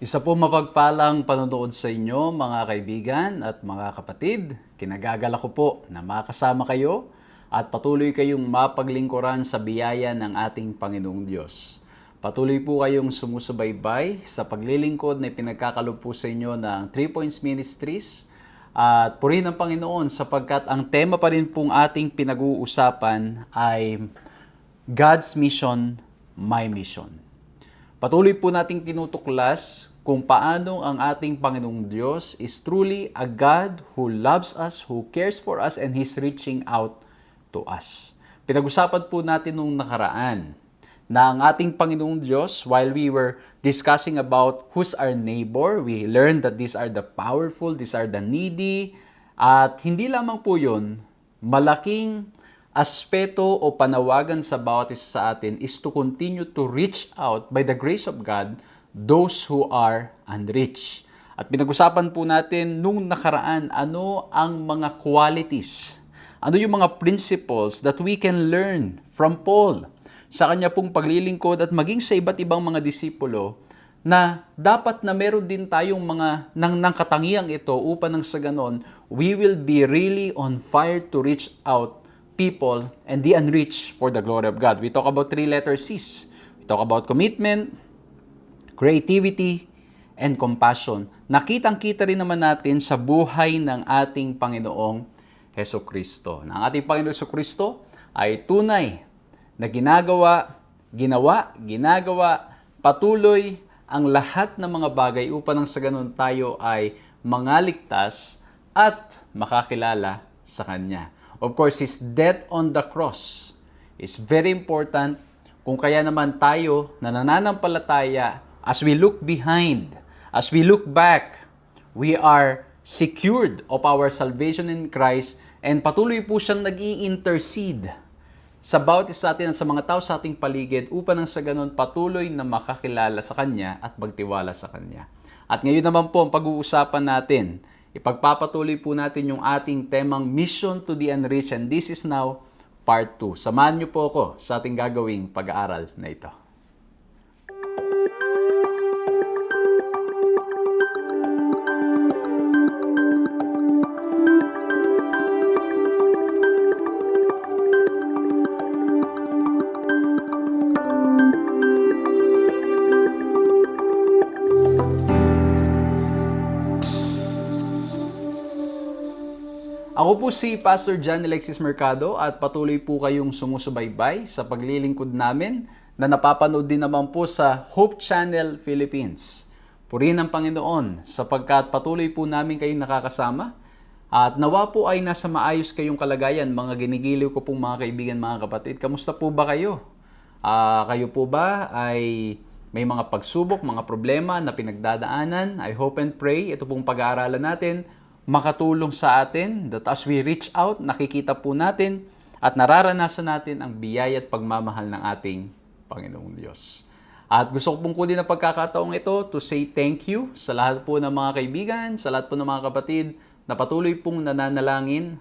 Isa po mapagpalang panonood sa inyo mga kaibigan at mga kapatid. Kinagagala ko po na makasama kayo at patuloy kayong mapaglingkuran sa biyaya ng ating Panginoong Diyos. Patuloy po kayong sumusubaybay sa paglilingkod na pinagkakalob po sa inyo ng 3 Points Ministries. At purihin ang Panginoon sapagkat ang tema pa rin pong ating pinag-uusapan ay God's Mission, My Mission. Patuloy po nating tinutuklas kung paano ang ating Panginoong Diyos is truly a God who loves us, who cares for us, and He's reaching out to us. Pinag-usapan po natin nung nakaraan na ang ating Panginoong Diyos, while we were discussing about who's our neighbor, we learned that these are the powerful, these are the needy, at hindi lamang po yun, malaking aspeto o panawagan sa bawat isa sa atin is to continue to reach out by the grace of God those who are unreached. At pinag-usapan po natin nung nakaraan ano ang mga qualities, ano yung mga principles that we can learn from Paul sa kanya pong paglilingkod at maging sa iba't ibang mga disipulo na dapat na meron din tayong mga nang katangiang ito upang nang sa ganon, we will be really on fire to reach out people and the unreached for the glory of God. We talk about 3 letter C's. We talk about commitment, creativity, and compassion. Nakitang-kita rin naman natin sa buhay ng ating Panginoong Hesukristo. Na ang ating Panginoong Hesukristo ay tunay na ginagawa, patuloy ang lahat ng mga bagay upang nang sa ganun tayo ay mangaligtas at makakilala sa Kanya. Of course, His death on the cross is very important kung kaya naman tayo na nananampalataya, as we look behind, as we look back, we are secured of our salvation in Christ and patuloy po siyang nag-i-intercede sa bawat isa natin at sa mga tao sa ating paligid upang nang sa ganun patuloy na makakilala sa Kanya at magtiwala sa Kanya. At ngayon naman po ang pag-uusapan natin, ipagpapatuloy po natin yung ating temang Mission to the Unreached, and this is now part 2. Samahan niyo po ako sa ating gagawing pag-aaral na ito. Ako po si Pastor John Alexis Mercado at patuloy po kayong sumusubaybay sa paglilingkod namin na napapanood din naman po sa Hope Channel Philippines. Purihin ang Panginoon sapagkat patuloy po namin kayong nakakasama at nawa po ay nasa maayos kayong kalagayan, mga ginigiliw ko pong mga kaibigan, mga kapatid. Kamusta po ba kayo? Kayo po ba ay may mga pagsubok, mga problema na pinagdadaanan? I hope and pray ito pong pag-aaralan natin makatulong sa atin that as we reach out, nakikita po natin at nararanasan natin ang biyaya at pagmamahal ng ating Panginoong Diyos. At gusto ko pong kunin ang pagkakataong ito to say thank you sa lahat po ng mga kaibigan, sa lahat po ng mga kapatid na patuloy pong nananalangin,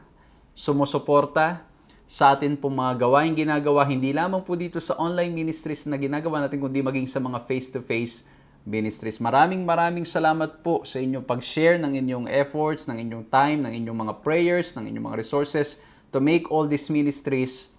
sumusuporta sa atin pong mga gawain ginagawa, hindi lamang po dito sa online ministries na ginagawa natin, kundi maging sa mga face-to-face ministries. Maraming salamat po sa inyong pag-share ng inyong efforts, ng inyong time, ng inyong mga prayers, ng inyong mga resources to make all these ministries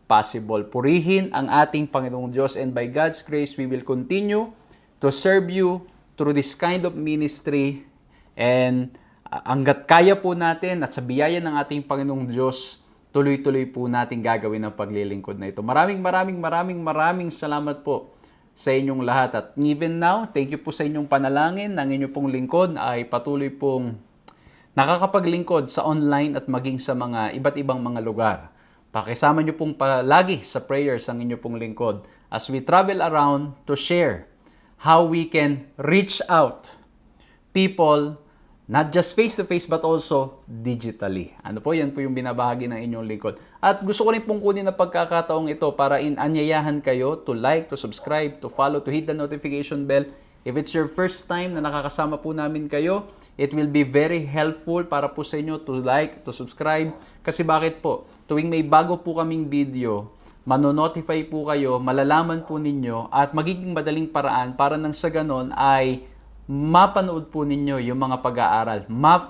possible. Purihin ang ating Panginoong Diyos, and by God's grace, we will continue to serve you through this kind of ministry, and hanggat kaya po natin at sa biyaya ng ating Panginoong Diyos, tuloy-tuloy po natin gagawin ang paglilingkod na ito. Maraming salamat po sa inyong lahat. At even now, thank you po sa inyong panalangin. Ang inyong pong lingkod ay patuloy pong nakakapaglingkod sa online at maging sa mga iba't ibang mga lugar. Pakisama niyo pong palagi sa prayers ang inyong pong lingkod as we travel around to share how we can reach out people, not just face-to-face but also digitally. Ano po, yan po yung binabahagi ng inyong lingkod. At gusto ko rin pong kunin na pagkakataong ito para inanyayahan kayo to like, to subscribe, to follow, to hit the notification bell. If it's your first time na nakakasama po namin kayo, it will be very helpful para po sa inyo to like, to subscribe. Kasi bakit po? Tuwing may bago po kaming video, manonotify po kayo, malalaman po ninyo at magiging madaling paraan para nang sa ganon ay mapanood po ninyo yung mga pag-aaral.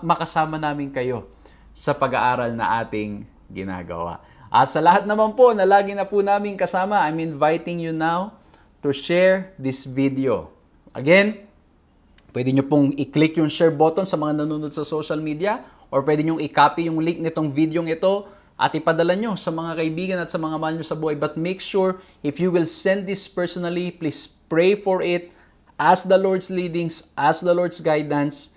Makasama namin kayo sa pag-aaral na ating ginagawa. At sa lahat naman po na lagi na po namin kasama, I'm inviting you now to share this video. Again, pwede nyo pong i-click yung share button sa mga nanonood sa social media, or pwede nyo i-copy yung link nitong video ito at ipadala nyo sa mga kaibigan at sa mga mahal nyo sa buhay. But make sure, if you will send this personally, please pray for it, ask the Lord's leadings, ask the Lord's guidance,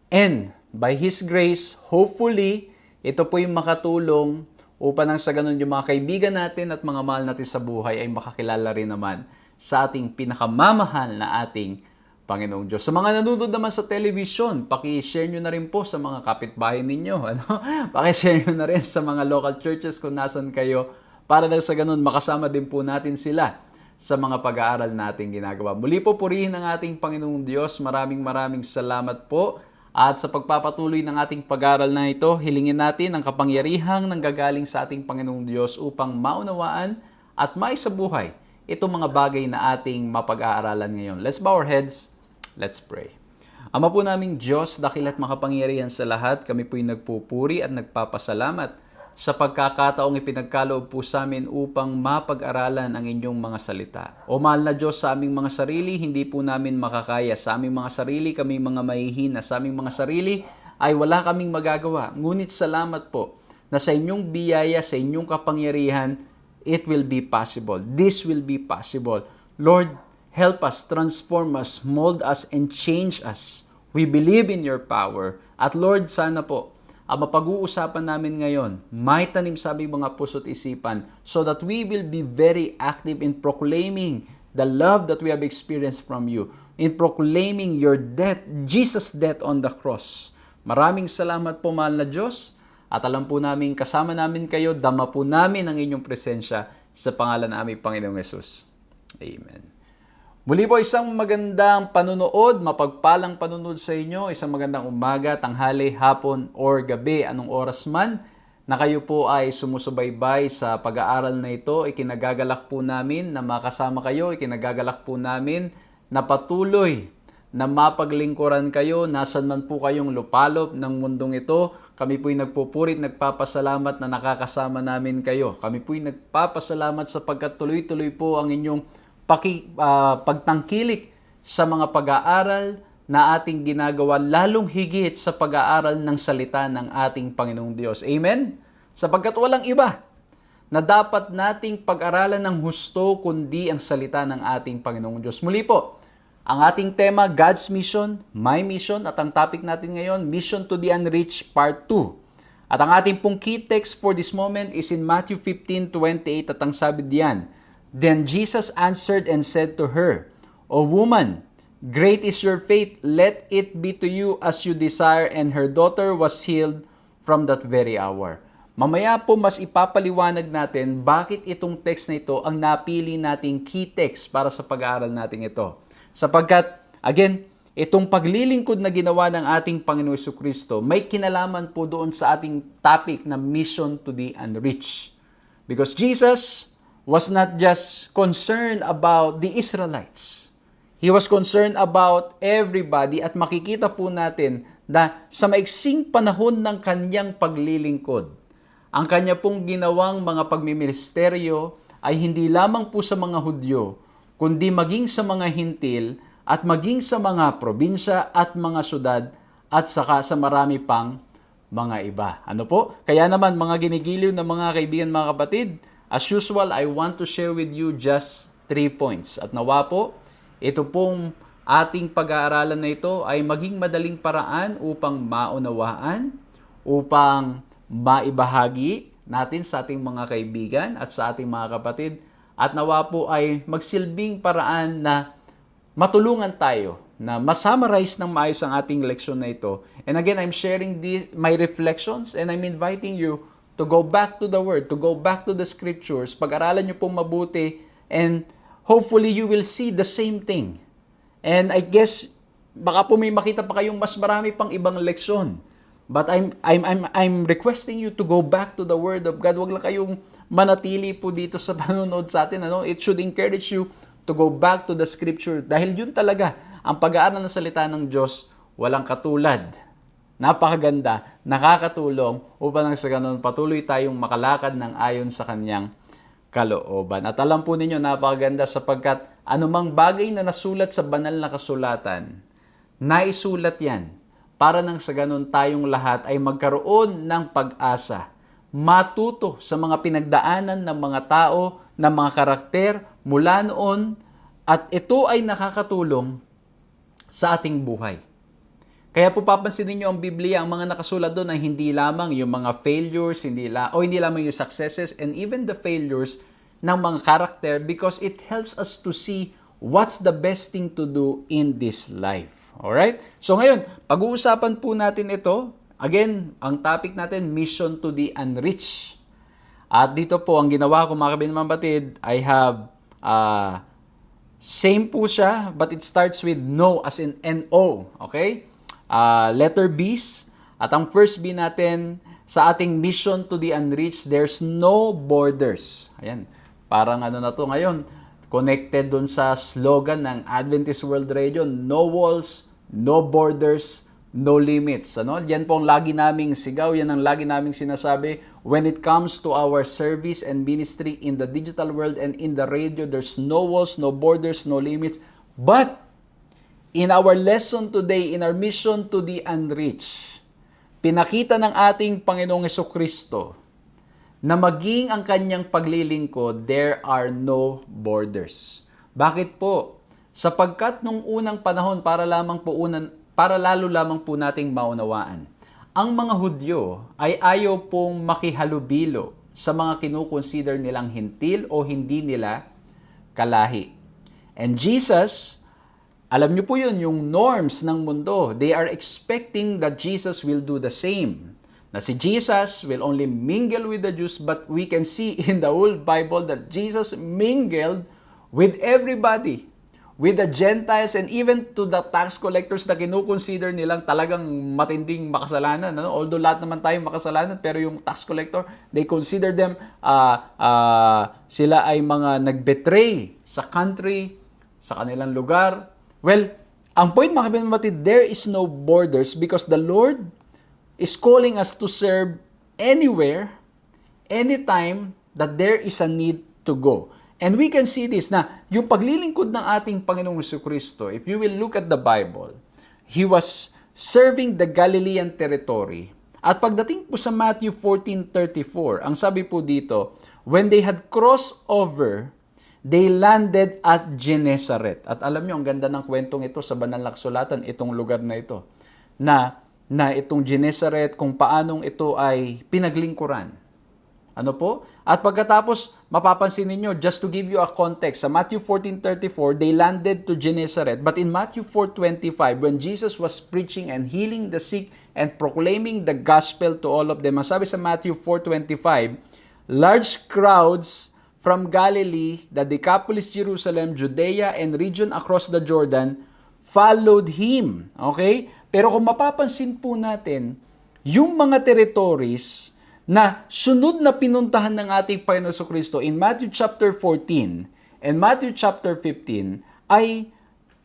and by His grace, hopefully, ito po yung makatulong upang nang sa ganun yung mga kaibigan natin at mga mahal natin sa buhay ay makakilala rin naman sa ating pinakamamahal na ating Panginoong Diyos. Sa mga nanonood naman sa television, paki-share nyo na rin po sa mga kapitbahay ninyo. Paki-share nyo na rin sa mga local churches kung nasan kayo para nang sa ganun makasama din po natin sila sa mga pag-aaral natin ginagawa. Muli po purihin ang ating Panginoong Diyos. Maraming salamat po. At sa pagpapatuloy ng ating pag-aaral na ito, hilingin natin ang kapangyarihang nanggagaling sa ating Panginoong Diyos upang maunawaan at maisabuhay itong mga bagay na ating mapag-aaralan ngayon. Let's bow our heads. Let's pray. Ama po naming Diyos, dakil at makapangyarihan sa lahat, kami po'y nagpupuri at nagpapasalamat sa pagkakataong ipinagkaloob po sa amin upang mapag-aralan ang inyong mga salita. O mahal na Diyos, sa aming mga sarili, hindi po namin makakaya. Sa aming mga sarili, kami mga mahihina. Sa aming mga sarili, ay wala kaming magagawa. Ngunit salamat po na sa inyong biyaya, sa inyong kapangyarihan, it will be possible. This will be possible. Lord, help us, transform us, mold us, and change us. We believe in your power. At Lord, sana po, ang mapag-uusapan namin ngayon, may tanim sa aming mga puso't isipan so that we will be very active in proclaiming the love that we have experienced from you, in proclaiming your death, Jesus' death on the cross. Maraming salamat po, mahal na Diyos, at alam po namin, kasama namin kayo, dama po namin ang inyong presensya sa pangalan ng aming Panginoong Yesus. Amen. Muli po, isang magandang panunood, mapagpalang panunood sa inyo, isang magandang umaga, tanghali, hapon, or gabi, anong oras man na kayo po ay sumusubaybay sa pag-aaral na ito. Ikinagagalak po namin na makasama kayo, ikinagagalak po namin na patuloy na mapaglingkuran kayo, nasan man po kayong lupalop ng mundong ito. Kami po'y nagpupurit, nagpapasalamat na nakakasama namin kayo. Kami po'y nagpapasalamat sapagkat tuloy-tuloy po ang inyong pagtangkilik sa mga pag-aaral na ating ginagawa, lalong higit sa pag-aaral ng salita ng ating Panginoong Diyos. Amen? Sapagkat walang iba na dapat nating pag-aralan ng husto kundi ang salita ng ating Panginoong Diyos. Muli po, ang ating tema, God's Mission, My Mission, at ang topic natin ngayon, Mission to the Unreached, Part 2. At ang ating pong key text for this moment is in Matthew 15:28, at ang sabi diyan, Then Jesus answered and said to her, O woman, great is your faith, let it be to you as you desire, and her daughter was healed from that very hour. Mamaya po mas ipapaliwanag natin bakit itong text na ito ang napili nating key text para sa pag-aaral natin ito. Sapagkat, again, itong paglilingkod na ginawa ng ating Panginoon Jesucristo may kinalaman po doon sa ating topic na Mission to the Unreached. Because Jesus was not just concerned about the Israelites. He was concerned about everybody, at makikita po natin na sa maiksing panahon ng kanyang paglilingkod, ang kanya pong ginawang mga pagmiministeryo ay hindi lamang po sa mga Hudyo, kundi maging sa mga Hintil at maging sa mga probinsya at mga syudad at saka sa marami pang mga iba. Ano po? Kaya naman mga ginigiliw na mga kaibigan, mga kapatid, as usual, I want to share with you just 3 points. At nawa po, ito pong ating pag-aaralan na ito ay maging madaling paraan upang maunawaan, upang maibahagi natin sa ating mga kaibigan at sa ating mga kapatid. At nawa po ay magsilbing paraan na matulungan tayo na masummarize ng maayos ang ating leksyon na ito. And again, I'm sharing my reflections, and I'm inviting you to go back to the Word, to go back to the Scriptures. Pag-aralan nyo pong mabuti, and hopefully you will see the same thing. And I guess, baka po may makita pa kayong mas marami pang ibang leksyon. But I'm requesting you to go back to the Word of God. Huwag lang kayong manatili po dito sa panonood sa atin. It should encourage you to go back to the Scripture. Dahil yun talaga ang pag-aaral ng salita ng Diyos, walang katulad. Napakaganda, nakakatulong upang nang sa ganun patuloy tayong makalakad ng ayon sa kanyang kalooban. At alam po ninyo, napakaganda sapagkat anumang bagay na nasulat sa banal na kasulatan, naisulat yan para nang sa ganun tayong lahat ay magkaroon ng pag-asa, matuto sa mga pinagdaanan ng mga tao, ng mga karakter mula noon, at ito ay nakakatulong sa ating buhay. Kaya po papansinin niyo ang Biblia, ang mga nakasulat doon ay hindi lamang yung mga failures, hindi lamang yung successes, and even the failures ng mga karakter, because it helps us to see what's the best thing to do in this life. Alright? So ngayon, pag-uusapan po natin ito. Again, ang topic natin, mission to the unreached. At dito po, ang ginawa ko mga kapatid, I have, same po siya, but it starts with no, as in N-O. Okay? Letter B's. At ang first B natin, sa ating mission to the unreached, there's no borders. Ayan, parang ano na to ngayon, connected dun sa slogan ng Adventist World Radio, no walls, no borders, no limits. Ano? Yan po ang lagi naming sigaw, yan ang lagi naming sinasabi. When it comes to our service and ministry in the digital world and in the radio, there's no walls, no borders, no limits. But in our lesson today, in our mission to the unreached, pinakita ng ating Panginoong Hesukristo na maging ang kanyang paglilingkod, there are no borders. Bakit po? Sapagkat nung unang panahon, para lalo lamang po nating maunawaan, ang mga Hudyo ay ayaw pong makihalubilo sa mga kinukonsider nilang hintil o hindi nila kalahi. And Jesus, alam niyo po yun, yung norms ng mundo, they are expecting that Jesus will do the same. Na si Jesus will only mingle with the Jews, but we can see in the whole Bible that Jesus mingled with everybody, with the Gentiles and even to the tax collectors na kinukonsider nilang talagang matinding makasalanan. No? Although lahat naman tayo makasalanan, pero yung tax collector, they consider them, sila ay mga nagbetray sa country, sa kanilang lugar. Well, ang point mga kapatid, there is no borders because the Lord is calling us to serve anywhere, anytime that there is a need to go. And we can see this na yung paglilingkod ng ating Panginoong Jesucristo, if you will look at the Bible, He was serving the Galilean territory. At pagdating po sa Matthew 14:34, ang sabi po dito, when they had crossed over, they landed at Gennesaret. At alam nyo, ang ganda ng kwentong ito sa banal na kasulatan, itong lugar na ito, na itong Gennesaret, kung paanong ito ay pinaglingkuran. Ano po? At pagkatapos, mapapansin ninyo, just to give you a context, sa Matthew 14:34, they landed to Gennesaret. But in Matthew 4:25, when Jesus was preaching and healing the sick and proclaiming the gospel to all of them, ang sabi sa Matthew 4:25, large crowds from Galilee, the Decapolis, Jerusalem, Judea, and region across the Jordan followed Him. Okay? Pero kung mapapansin po natin, yung mga territories na sunod na pinuntahan ng ating Panginoon Jesucristo in Matthew chapter 14 and Matthew chapter 15 ay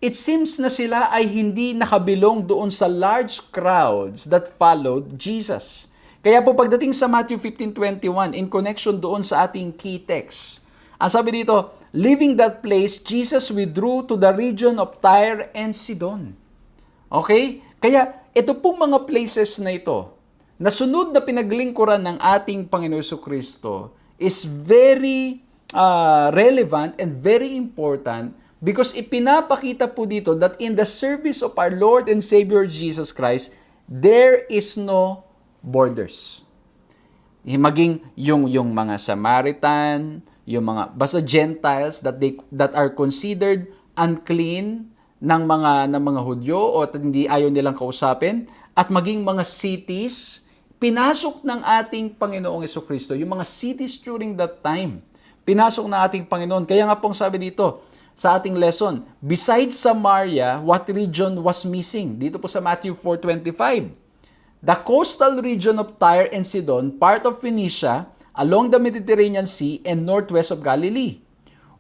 it seems na sila ay hindi nakabilong doon sa large crowds that followed Jesus. Kaya po pagdating sa Matthew 15:21 in connection doon sa ating key text, ang sabi dito, leaving that place, Jesus withdrew to the region of Tyre and Sidon. Okay? Kaya ito pong mga places na ito, na sunod na pinaglingkuran ng ating Panginoon Jesucristo is very relevant and very important because ipinapakita po dito that in the service of our Lord and Savior Jesus Christ, there is no borders. Maging yung mga Samaritan, yung mga basta Gentiles that are considered unclean ng mga Hudyo o hindi ayaw nilang kausapin, at maging mga cities, pinasok ng ating Panginoong Jesucristo, yung mga cities during that time, pinasok ng ating Panginoon. Kaya nga pong sabi dito sa ating lesson, besides Samaria, what region was missing? Dito po sa Matthew 4:25. The coastal region of Tyre and Sidon, part of Phoenicia, along the Mediterranean Sea and northwest of Galilee.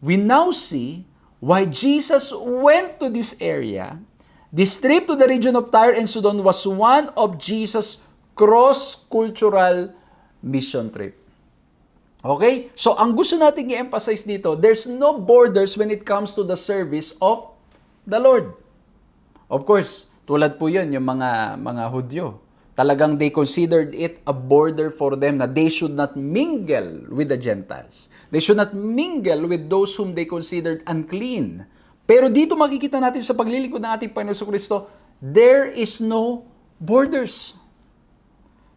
We now see why Jesus went to this area. This trip to the region of Tyre and Sidon was one of Jesus' cross-cultural mission trip. Okay? So, ang gusto nating i-emphasize dito, there's no borders when it comes to the service of the Lord. Of course, tulad po yun, yung mga Hudyo. Talagang they considered it a border for them na they should not mingle with the Gentiles. They should not mingle with those whom they considered unclean. Pero dito makikita natin sa paglilingkod ng ating Panginoon Kristo, there is no borders.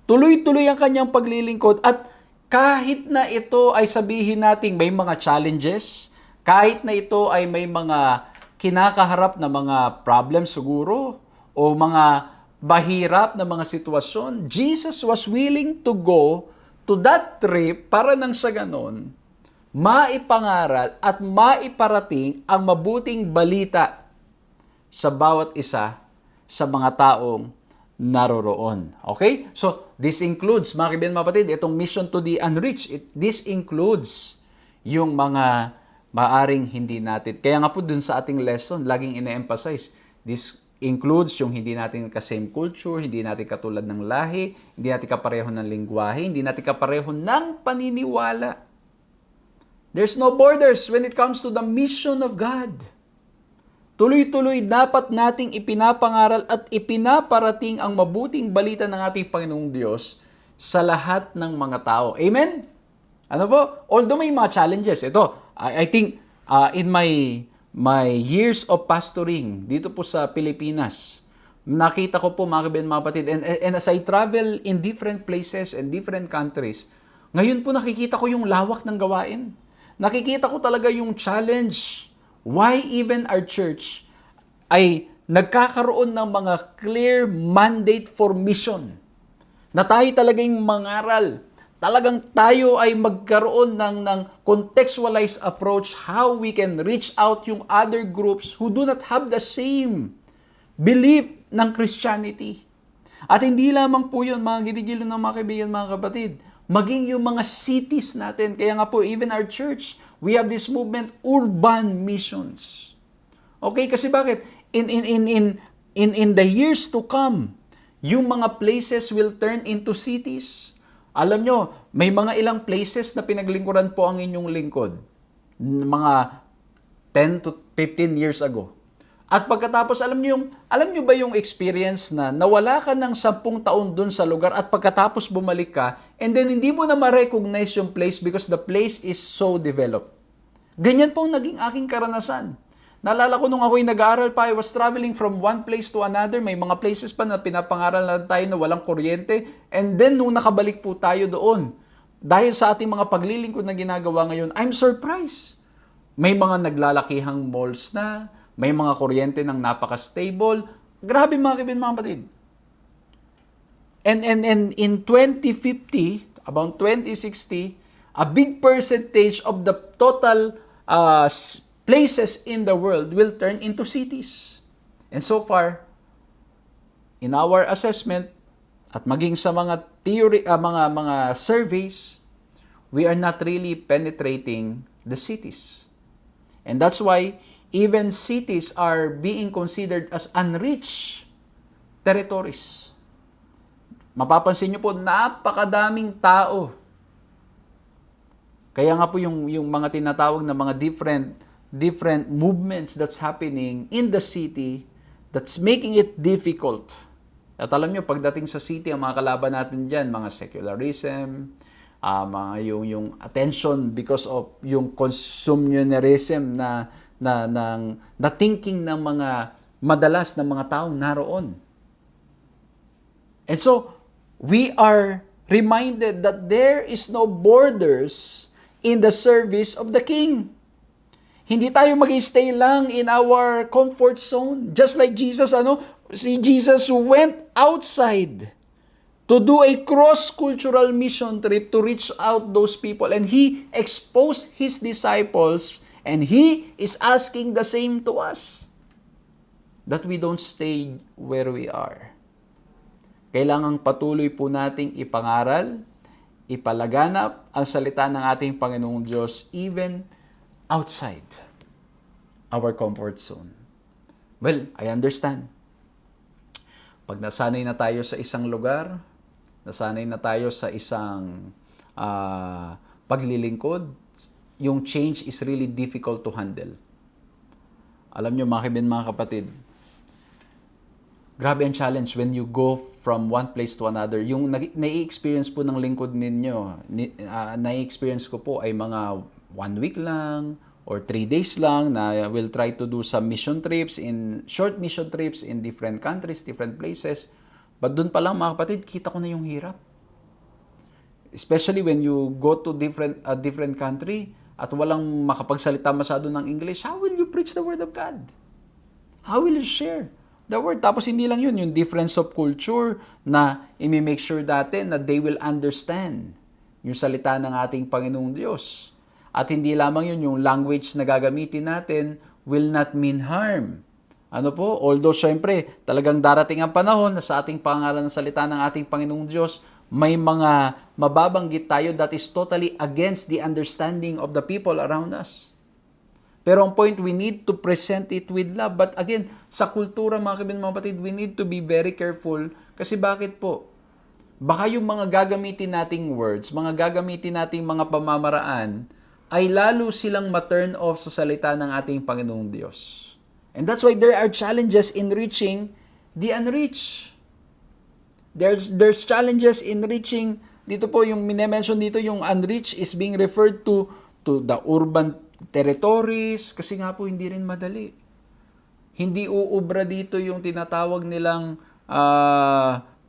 Tuloy-tuloy ang kanyang paglilingkod at kahit na ito ay sabihin natin may mga challenges, kahit na ito ay may mga kinakaharap na mga problems siguro o mga mahirap na mga sitwasyon, Jesus was willing to go to that trip para nang sa ganon, maipangaral at maiparating ang mabuting balita sa bawat isa sa mga taong naroroon. Okay? So, this includes, mga kaibigan, mga kapatid, itong mission to the unreached. This includes yung mga maaring hindi natin. Kaya nga po dun sa ating lesson, laging ina-emphasize, this includes yung hindi natin ka-same culture, hindi natin katulad ng lahi, hindi natin kapareho ng lingwahe, hindi natin kapareho ng paniniwala. There's no borders when it comes to the mission of God. Tuloy-tuloy dapat nating ipinapangaral at ipinaparating ang mabuting balita ng ating Panginoong Diyos sa lahat ng mga tao. Amen? Ano po? Although may mga challenges, ito, I think in my years of pastoring dito po sa Pilipinas, nakita ko po mga kaibigan, mga kapatid, and as I travel in different places and different countries, ngayon po nakikita ko yung lawak ng gawain. Nakikita ko talaga yung challenge. Why even our church ay nagkakaroon ng mga clear mandate for mission. Na tayo talagang mangaral. Talagang tayo ay magkaroon ng contextualized approach how we can reach out yung other groups who do not have the same belief ng Christianity. At hindi lamang po yun, mga ginigilo ng mga kaibigan, mga kapatid, maging yung mga cities natin. Kaya nga po, even our church, we have this movement, urban missions. Okay, kasi bakit? In the years to come, yung mga places will turn into cities. Alam nyo, may mga ilang places na pinaglingkuran po ang inyong lingkod. Mga 10 to 15 years ago. At pagkatapos, alam nyo ba yung experience na nawala ka ng 10 taon dun sa lugar at pagkatapos bumalik ka and then hindi mo na ma-recognize yung place because the place is so developed. Ganyan po naging aking karanasan. Naalala ko nung ako'y nag-aaral pa, I was traveling from one place to another. May mga places pa na pinapangaral na tayo na walang kuryente. And then nung nakabalik po tayo doon, dahil sa ating mga paglilingkod na ginagawa ngayon, I'm surprised. May mga naglalakihang malls na, may mga kuryente ng napaka-stable. Grabe mga kaibigan, mga kapatid. And in 2050, about 2060, a big percentage of the total places in the world will turn into cities. And so far, in our assessment, at maging sa mga theory, mga surveys, we are not really penetrating the cities. And that's why even cities are being considered as unreached territories. Mapapansin niyo po, napakadaming tao. Kaya nga po yung mga tinatawag na mga different movements that's happening in the city that's making it difficult. At alam nyo, pagdating sa city, ang mga kalaban natin dyan, mga secularism, mga yung attention because of yung consumerism na thinking ng mga madalas ng mga taong naroon. And so, we are reminded that there is no borders in the service of the King. Hindi tayo mag-stay lang in our comfort zone. Just like Jesus, si Jesus went outside to do a cross-cultural mission trip to reach out those people. And He exposed His disciples, and He is asking the same to us. That we don't stay where we are. Kailangang patuloy po nating ipangaral, ipalaganap ang salita ng ating Panginoong Diyos even outside our comfort zone. Well, I understand. Pag nasanay na tayo sa isang lugar, nasanay na tayo sa isang paglilingkod, yung change is really difficult to handle. Alam nyo mga kapatid, grabe ang challenge when you go from one place to another. Yung nai-experience po ng lingkod ninyo, nai-experience ko po ay mga 1 week lang or 3 days lang na we'll try to do some short mission trips in different countries, different places. But dun pa lang mga kapatid, kita ko na yung hirap. Especially when you go to a different country at walang makapagsalita masyado ng English, how will you preach the Word of God? How will you share the Word? Tapos hindi lang yun, yung difference of culture na i-make sure natin na they will understand yung salita ng ating Panginoong Diyos. At hindi lamang yun, yung language na gagamitin natin will not mean harm. Ano po? Although syempre, talagang darating ang panahon na sa ating pangalan ng salita ng ating Panginoong Diyos, may mga mababanggit tayo that is totally against the understanding of the people around us. Pero ang point, we need to present it with love. But again, sa kultura mga kapatid, we need to be very careful. Kasi bakit po? Baka yung mga gagamitin nating words, mga gagamitin nating mga pamamaraan, ay lalo silang ma-turn off sa salita ng ating Panginoong Diyos. And that's why there are challenges in reaching the unreached. There's challenges in reaching, dito po yung mine-mention dito, yung unreached is being referred to the urban territories, kasi nga po hindi rin madali. Hindi uubra dito yung tinatawag nilang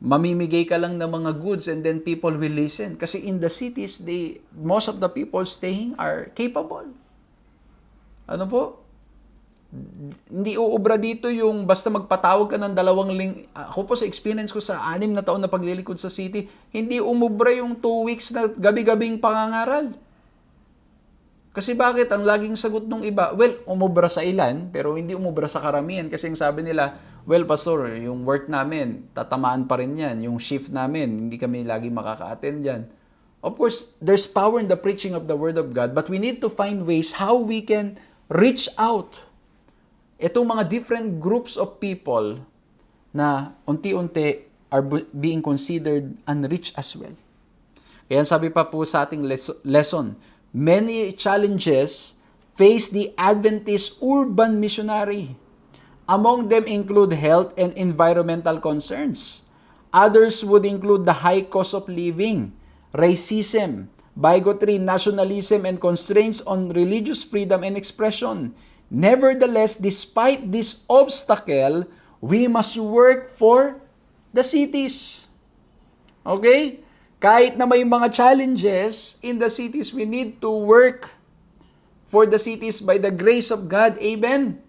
mamimigay ka lang ng mga goods and then people will listen. Kasi in the cities, most of the people staying are capable. Ano po? Hindi uubra dito yung basta magpatawag ka ng ako po sa experience ko sa 6 na taon na paglilingkod sa city, hindi umubra yung 2 weeks na gabi-gabing pangangaral. Kasi bakit? Ang laging sagot ng iba, well, umubra sa ilan, pero hindi umubra sa karamihan. Kasi yung sabi nila, well, pastor, yung work namin, tatamaan pa rin yan. Yung shift namin, hindi kami lagi makaka-attend yan. Of course, there's power in the preaching of the Word of God, but we need to find ways how we can reach out. Itong mga different groups of people na unti-unti are being considered unreached as well. Kaya sabi pa po sa ating lesson, many challenges face the Adventist urban missionary. Among them include health and environmental concerns. Others would include the high cost of living, racism, bigotry, nationalism, and constraints on religious freedom and expression. Nevertheless, despite this obstacle, we must work for the cities. Okay? Kahit na may mga challenges in the cities, we need to work for the cities by the grace of God. Amen?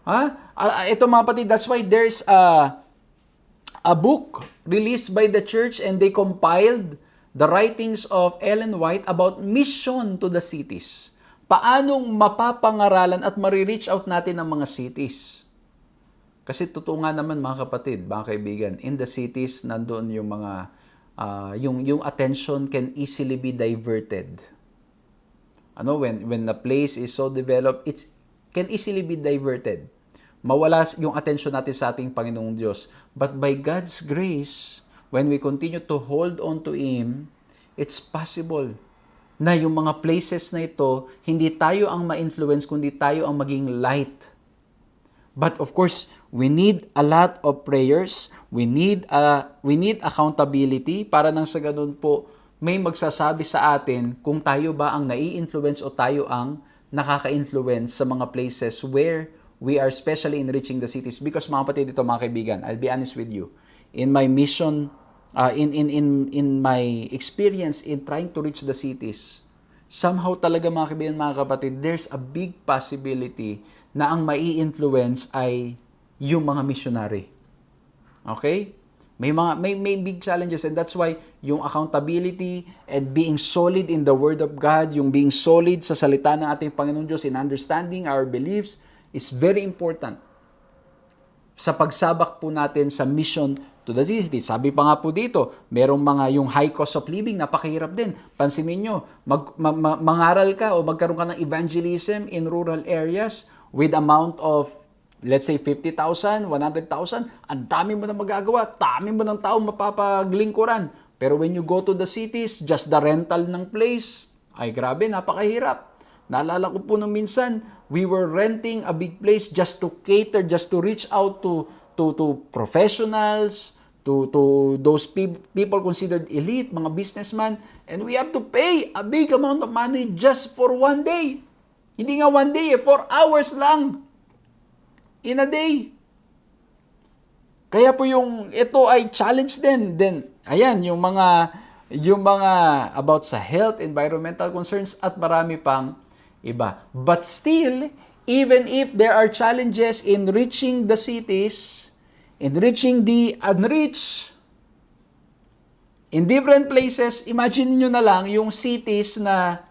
Ito mga kapatid, that's why there's a book released by the church and they compiled the writings of Ellen White about mission to the cities. Paanong mapapangaralan at marireach out natin ang mga cities? Kasi totoo nga naman mga kapatid, mga kaibigan, in the cities, nandoon yung mga yung attention can easily be diverted. When the place is so developed, it can easily be diverted. Mawala yung attention natin sa ating Panginoong Diyos. But by God's grace, when we continue to hold on to Him, it's possible na yung mga places na ito, hindi tayo ang ma-influence, kundi tayo ang maging light. But of course, we need a lot of prayers. We need accountability para nang sa ganun po, may magsasabi sa atin kung tayo ba ang nai-influence o tayo ang nakaka-influence sa mga places where we are especially in reaching the cities. Because mga kapatid, ito mga kaibigan, I'll be honest with you. In my mission, in my experience in trying to reach the cities, somehow talaga mga kaibigan, mga kapatid, there's a big possibility na ang mai-influence ay yung mga missionary. Okay? May big challenges, and that's why yung accountability and being solid in the Word of God, yung being solid sa salita ng ating Panginoon Diyos in understanding our beliefs is very important sa pagsabak po natin sa mission to the city. Sabi pa nga po dito, merong mga yung high cost of living, napakahirap din. Pansinin nyo, mangaral ka o magkaroon ka ng evangelism in rural areas with amount of, let's say, 50,000, 100,000, ang dami mo na magagawa, dami mo ng tao mapapaglingkuran. Pero when you go to the cities, just the rental ng place, ay grabe, napakahirap. Naalala ko po nung minsan, we were renting a big place just to cater, just to reach out to professionals, to those people considered elite, mga businessmen, and we have to pay a big amount of money just for one day. Hindi nga one day, 4 hours lang in a day. Kaya po ito ay challenge din. Then, ayan, yung mga about sa health, environmental concerns, at marami pang iba. But still, even if there are challenges in reaching the cities, in reaching the unreached, in different places, imagine niyo na lang yung cities na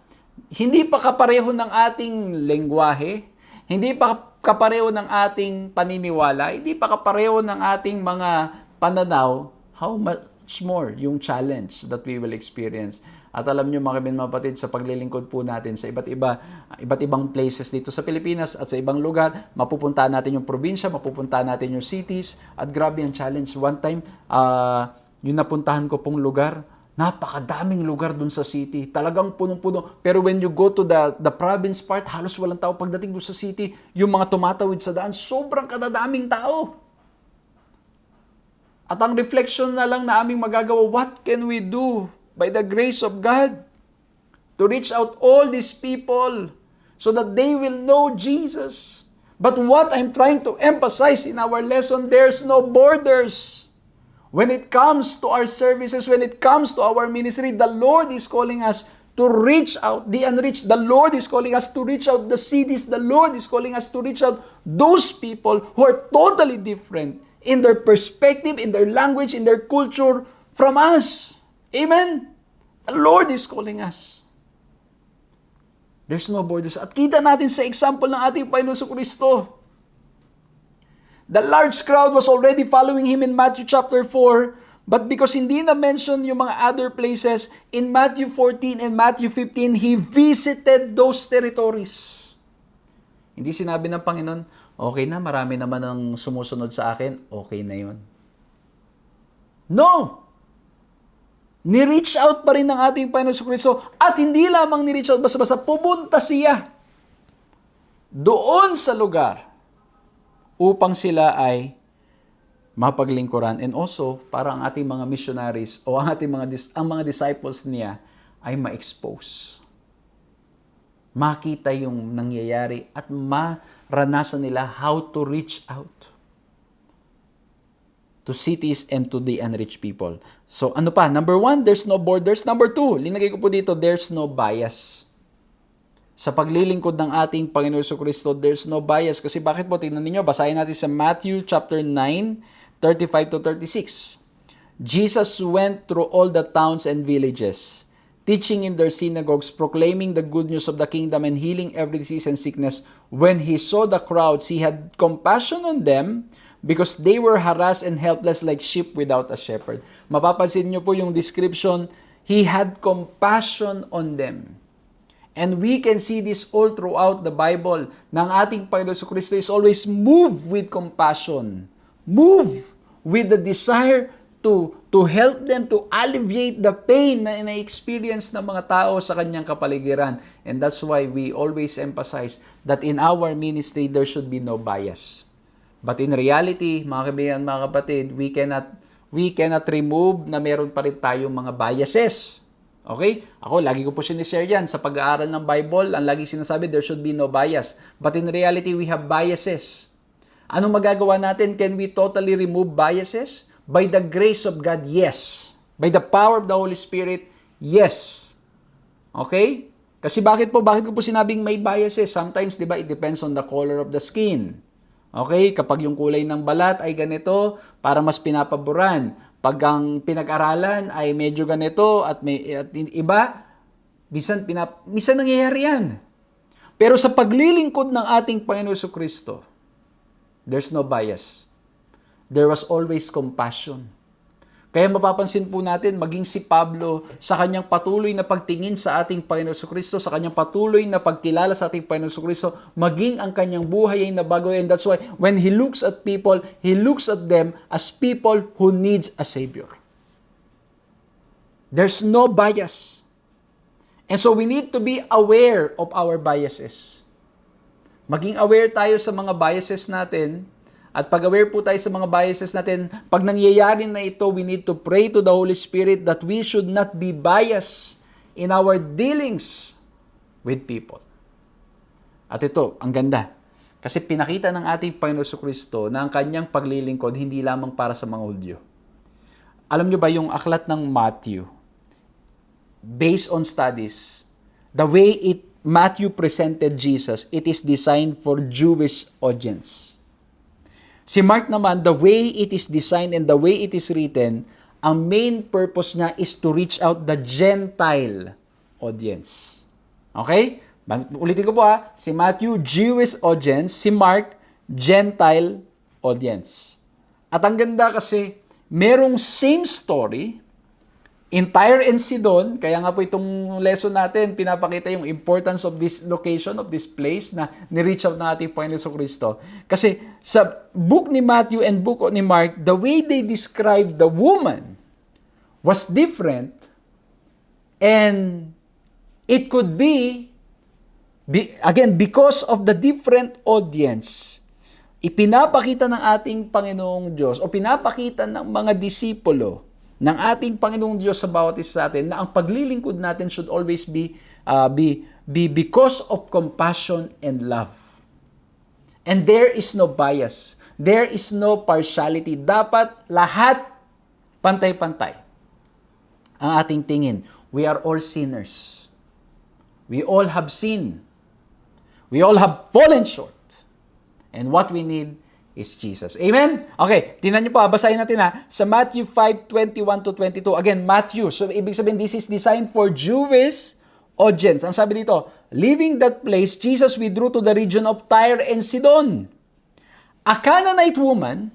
hindi pa kapareho ng ating lengguwahe, hindi pa kapareho ng ating paniniwala, hindi pa kapareho ng ating mga pananaw, how much more yung challenge that we will experience. At alam niyo mga kapatid, sa paglilingkod po natin sa iba't ibang places dito sa Pilipinas at sa ibang lugar, mapupuntahan natin yung probinsya, mapupuntahan natin yung cities, at grabe ang challenge. One time, yung napuntahan ko pong lugar, napakadaming lugar dun sa city. Talagang punong-puno. Pero when you go to the province part, halos walang tao. Pagdating dun sa city, yung mga tumatawid sa daan, sobrang kadadaming tao. At ang reflection na lang na aming magagawa, what can we do by the grace of God to reach out all these people so that they will know Jesus? But what I'm trying to emphasize in our lesson, there's no borders. When it comes to our services, when it comes to our ministry, the Lord is calling us to reach out the unreached. The Lord is calling us to reach out the cities. The Lord is calling us to reach out those people who are totally different in their perspective, in their language, in their culture from us. Amen? The Lord is calling us. There's no borders. At kita natin sa example ng ating Panginoon Kristo. The large crowd was already following Him in Matthew chapter 4, but because hindi na-mention yung mga other places, in Matthew 14 and Matthew 15, He visited those territories. Hindi sinabi ng Panginoon, okay na, marami naman ang sumusunod sa akin, okay na yun. No! Ni-reach out pa rin ng ating Panginoon Kristo, at hindi lamang ni-reach out, basta-basta pumunta siya doon sa lugar upang sila ay mapaglingkuran, and also para ang ating mga missionaries o ang ating mga disciples niya ay ma-expose. Makita yung nangyayari at maranasan nila how to reach out to cities and to the unreached people. So ano pa? Number 1, there's no borders. Number 2, linagay ko po dito, there's no bias. Sa paglilingkod ng ating Panginoon Kristo, there's no bias. Kasi bakit po? Tingnan niyo, basahin natin sa Matthew chapter 9, 35 to 36. Jesus went through all the towns and villages, teaching in their synagogues, proclaiming the good news of the kingdom, and healing every disease and sickness. When He saw the crowds, He had compassion on them because they were harassed and helpless like sheep without a shepherd. Mapapansin niyo po yung description, He had compassion on them. And we can see this all throughout the Bible. Na ang ating Panginoon Kristo is always moved with compassion. Moved with the desire to help them, to alleviate the pain na ina-experience ng mga tao sa kanyang kapaligiran. And that's why we always emphasize that in our ministry, there should be no bias. But in reality, mga kaibigan, mga kapatid, we cannot remove na meron pa rin tayong mga biases. Okay? Ako, lagi ko po sinishare yan. Sa pag-aaral ng Bible, ang lagi sinasabi, there should be no bias. But in reality, we have biases. Anong magagawa natin? Can we totally remove biases? By the grace of God, yes. By the power of the Holy Spirit, yes. Okay? Kasi bakit ko po sinabing may biases? Sometimes, di ba, it depends on the color of the skin. Okay? Kapag yung kulay ng balat ay ganito, para mas pinapaboran. Pag ang pinag-aralan ay medyo ganito at iba, minsan nangyayari yan. Pero sa paglilingkod ng ating Panginoon Kristo, there's no bias. There was always compassion. Kaya mapapansin po natin, maging si Pablo sa kanyang patuloy na pagtingin sa ating Panginoon Kristo, sa kanyang patuloy na pagkilala sa ating Panginoon Kristo, maging ang kanyang buhay ay nabago. And that's why when he looks at people, he looks at them as people who needs a Savior. There's no bias. And so we need to be aware of our biases. Maging aware tayo sa mga biases natin. At pag aware po tayo sa mga biases natin, pag nangyayari na ito, we need to pray to the Holy Spirit that we should not be biased in our dealings with people. At ito, ang ganda. Kasi pinakita ng ating Panginoon Kristo na ang kanyang paglilingkod hindi lamang para sa mga Hudyo. Alam nyo ba yung aklat ng Matthew, based on studies, the way Matthew presented Jesus, it is designed for Jewish audience. Si Mark naman, the way it is designed and the way it is written, ang main purpose niya is to reach out the Gentile audience. Okay? Ulitin ko po si Matthew, Jewish audience, si Mark, Gentile audience. At ang ganda kasi, merong same story, in Tyre and Sidon, kaya nga po itong lesson natin, pinapakita yung importance of this location, of this place na ni-reach out na ating Panginoon Kristo. Kasi sa book ni Matthew and book ni Mark, the way they describe the woman was different, and it could be again, because of the different audience, ipinapakita ng ating Panginoong Diyos o pinapakita ng mga disipulo ng ating Panginoong Diyos sa bawat isa sa atin na ang paglilingkod natin should always be because of compassion and love. And there is no bias. There is no partiality. Dapat lahat pantay-pantay ang ating tingin. We are all sinners. We all have sinned. We all have fallen short. And what we need is Jesus. Amen? Okay, tingnan niyo po, basahin natin sa Matthew 5:21-22. Again, Matthew. So, ibig sabihin, this is designed for Jewish audience. Ang sabi dito, leaving that place, Jesus withdrew to the region of Tyre and Sidon. A Canaanite woman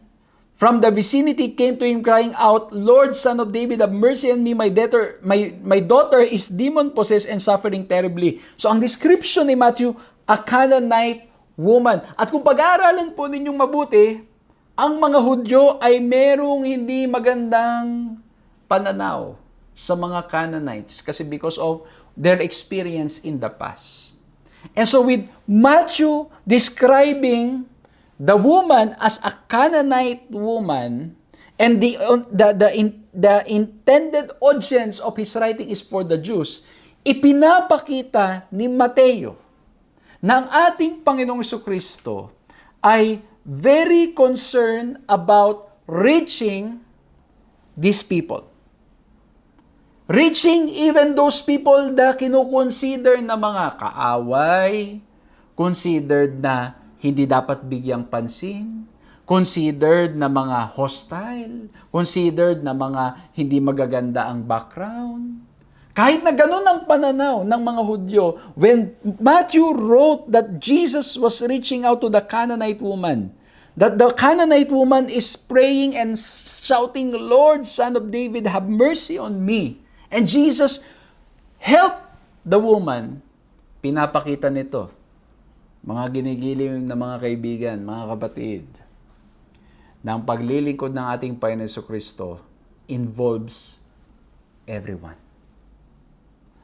from the vicinity came to him crying out, Lord, Son of David, have mercy on me. My daughter is demon-possessed and suffering terribly. So, ang description ni Matthew, a Canaanite woman. At kung pag-aaralan po ninyong mabuti, ang mga Hudyo ay merong hindi magandang pananaw sa mga Canaanites kasi because of their experience in the past. And so with Matthew describing the woman as a Canaanite woman, and the intended audience of his writing is for the Jews, ipinapakita ni Mateo na ang ating Panginoong Jesucristo ay very concerned about reaching these people. Reaching even those people na kinukonsider na mga kaaway, considered na hindi dapat bigyang pansin, considered na mga hostile, considered na mga hindi magaganda ang background. Kahit na ganun ang pananaw ng mga Hudyo, when Matthew wrote that Jesus was reaching out to the Canaanite woman, that the Canaanite woman is praying and shouting, Lord, Son of David, have mercy on me. And Jesus helped the woman. Pinapakita nito, mga ginigiling na mga kaibigan, mga kapatid, na ang paglilingkod ng ating Panginoon Jesucristo involves everyone.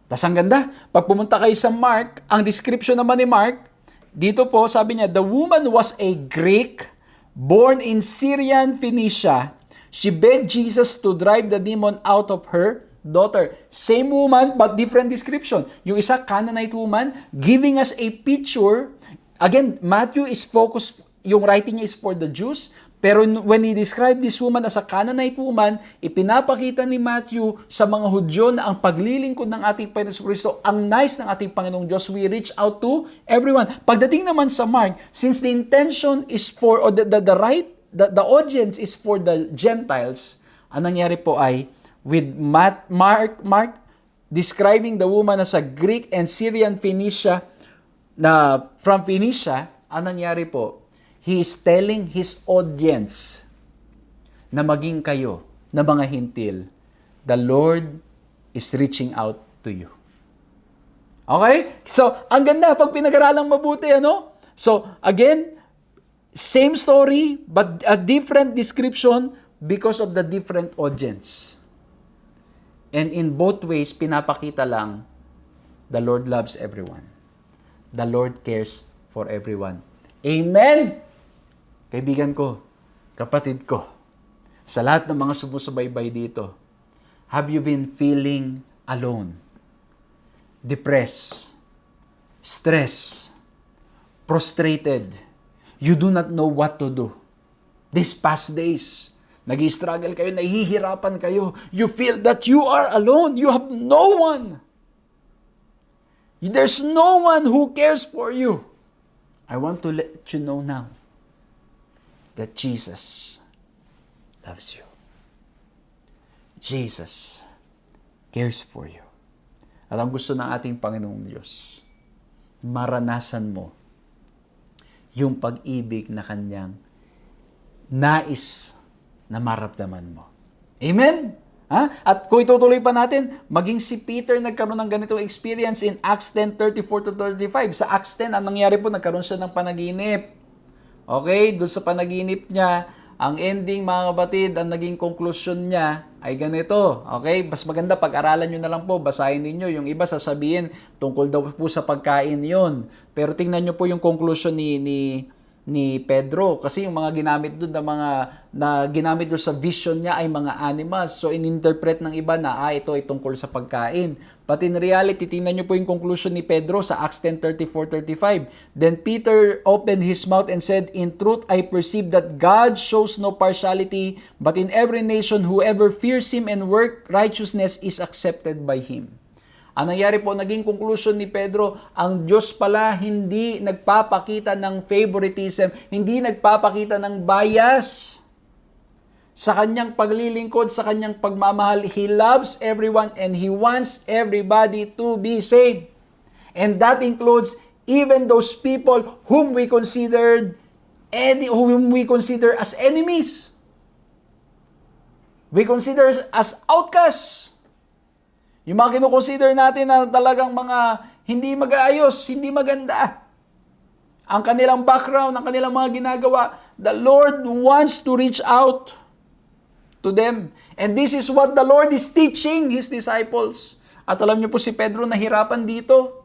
Tas ang ganda, pag pumunta kayo sa Mark, ang description naman ni Mark, dito po sabi niya, the woman was a Greek, born in Syrian Phoenicia. She begged Jesus to drive the demon out of her daughter. Same woman, but different description. Yung isa, Canaanite woman, giving us a picture. Again, Matthew is focused, yung writing niya is for the Jews, pero when he described this woman as a Canaanite woman, ipinapakita ni Matthew sa mga Hudyo na ang paglilingkod ng ating Panginoong Kristo, ang nice ng ating Panginoong Diyos, we reach out to everyone. Pagdating naman sa Mark, since the intention is for, or the audience is for the Gentiles, ang nangyari po ay, with Mark describing the woman as a Greek and Syrian Phoenicia, na from Phoenicia, ang nangyari po, he is telling his audience na maging kayo na mga hintil, the Lord is reaching out to you. Okay? So, ang ganda pag pinag-aralang mabuti, ano? So, again, same story, but a different description because of the different audience. And in both ways, pinapakita lang, the Lord loves everyone. The Lord cares for everyone. Amen! Kaibigan ko, kapatid ko, sa lahat ng mga sumusubaybay dito, have you been feeling alone? Depressed, stressed, frustrated, you do not know what to do. These past days, nag-struggle kayo, nahihirapan kayo, you feel that you are alone, you have no one. There's no one who cares for you. I want to let you know now that Jesus loves you. Jesus cares for you. At ang gusto ng ating Panginoong Diyos, maranasan mo yung pag-ibig na Kanyang nais na maramdaman mo. Amen? At kung itutuloy pa natin, maging si Peter nagkaroon ng ganitong experience in Acts 10:34-35. Sa Acts 10, ang nangyari po, nagkaroon siya ng panaginip. Okay? Doon sa panaginip niya, ang ending, mga kapatid, ang naging conclusion niya ay ganito. Okay? Mas maganda, pag-aralan nyo na lang po, basahin ninyo. Yung iba sasabihin, tungkol daw po sa pagkain yon. Pero tingnan nyo po yung conclusion ni Pedro. Kasi yung mga ginamit doon na ginamit doon sa vision niya ay mga animals. So, in-interpret ng iba na, ito ay tungkol sa pagkain. But in reality, tingnan nyo po yung conclusion ni Pedro sa Acts 10:34-35. Then Peter opened his mouth and said, "In truth, I perceive that God shows no partiality, but in every nation, whoever fears Him and work righteousness is accepted by Him." Ang nangyari po, naging conclusion ni Pedro, ang Diyos pala hindi nagpapakita ng favoritism, hindi nagpapakita ng bias sa Kanyang paglilingkod, sa Kanyang pagmamahal. He loves everyone and He wants everybody to be saved. And that includes even those people whom we consider as enemies. We consider as outcasts. Yung mga kinukonsider natin na talagang mga hindi mag-aayos, hindi maganda. Ang kanilang background, ang kanilang mga ginagawa, the Lord wants to reach out to them. And this is what the Lord is teaching His disciples. At alam niyo po si Pedro nahirapan dito.